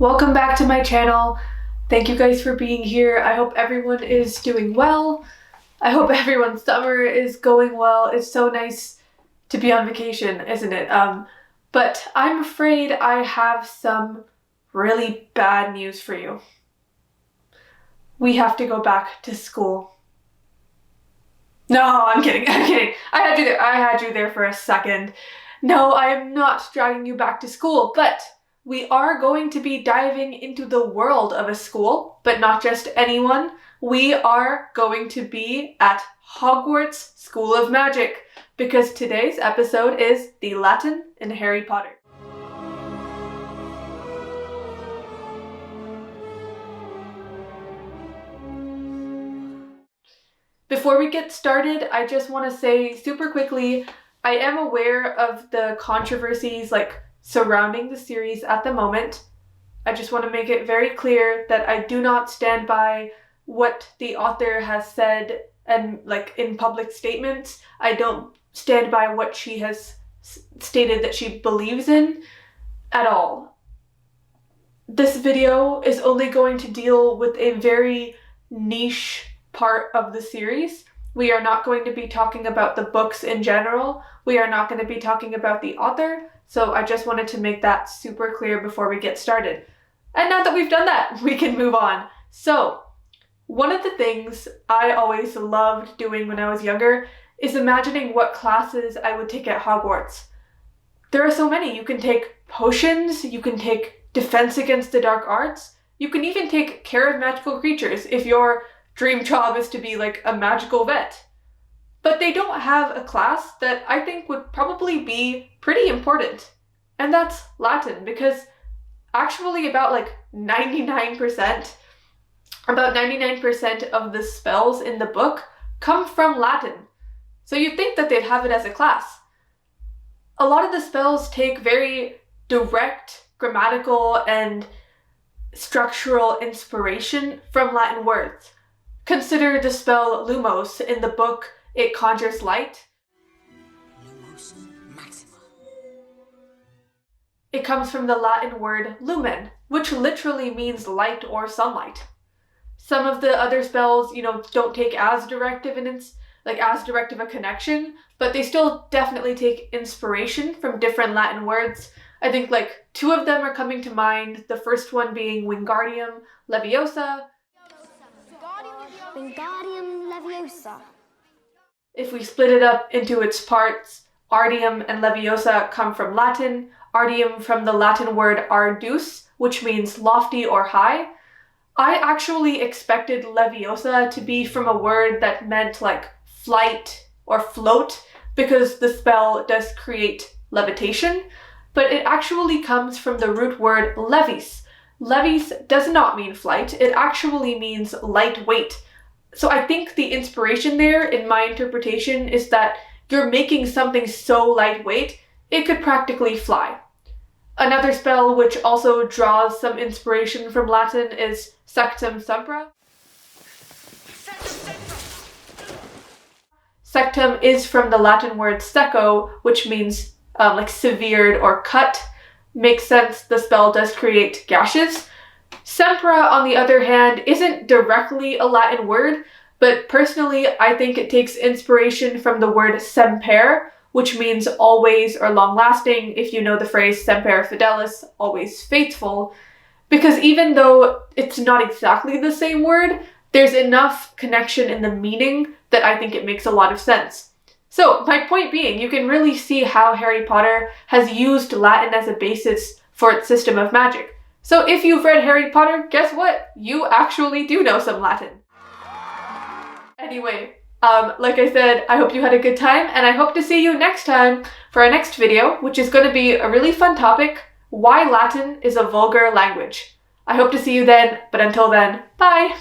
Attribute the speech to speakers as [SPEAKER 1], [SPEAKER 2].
[SPEAKER 1] Welcome back to my channel. Thank you guys for being here. I hope everyone is doing well. I hope everyone's summer is going well. It's so nice to be on vacation, isn't it? But I'm afraid I have some really bad news for you. We have to go back to school. No, I'm kidding. I had you there for a second. No, I am not dragging you back to school, but we are going to be diving into the world of a school, but not just anyone. We are going to be at Hogwarts School of Magic, because today's episode is the Latin in Harry Potter. Before we get started, I just want to say super quickly, I am aware of the controversies surrounding the series at the moment. I just want to make it very clear that I do not stand by what the author has said and in public statements. I don't stand by what she has stated that she believes in at all. This video is only going to deal with a very niche part of the series. We are not going to be talking about the books in general. We are not going to be talking about the author. So I just wanted to make that super clear before we get started. And now that we've done that, we can move on. So one of the things I always loved doing when I was younger is imagining what classes I would take at Hogwarts. There are so many. You can take potions, you can take defense against the dark arts, you can even take care of magical creatures if your dream job is to be a magical vet. But they don't have a class that I think would probably be pretty important. And that's Latin, because actually about 99% of the spells in the book come from Latin. So you'd think that they'd have it as a class. A lot of the spells take very direct grammatical and structural inspiration from Latin words. Consider the spell Lumos. In the book, it conjures light. Lumos maxima. It comes from the Latin word lumen, which literally means light or sunlight. Some of the other spells, don't take as direct of a connection, but they still definitely take inspiration from different Latin words. I think two of them are coming to mind, the first one being Wingardium Leviosa.
[SPEAKER 2] Wingardium Leviosa.
[SPEAKER 1] If we split it up into its parts, Ardium and Leviosa come from Latin, Ardium from the Latin word ardus, which means lofty or high. I actually expected Leviosa to be from a word that meant flight or float, because the spell does create levitation, but it actually comes from the root word levis. Levis does not mean flight, it actually means lightweight. So I think the inspiration there, in my interpretation, is that you're making something so lightweight, it could practically fly. Another spell which also draws some inspiration from Latin is Sectum Sempra. Sectum is from the Latin word secco, which means severed or cut. Makes sense, the spell does create gashes. Sempra, on the other hand, isn't directly a Latin word, but personally I think it takes inspiration from the word semper, which means always or long-lasting, if you know the phrase semper fidelis, always faithful, because even though it's not exactly the same word, there's enough connection in the meaning that I think it makes a lot of sense. So my point being, you can really see how Harry Potter has used Latin as a basis for its system of magic. So if you've read Harry Potter, guess what? You actually do know some Latin. Anyway, like I said, I hope you had a good time, and I hope to see you next time for our next video, which is going to be a really fun topic: why Latin is a vulgar language. I hope to see you then, but until then, bye!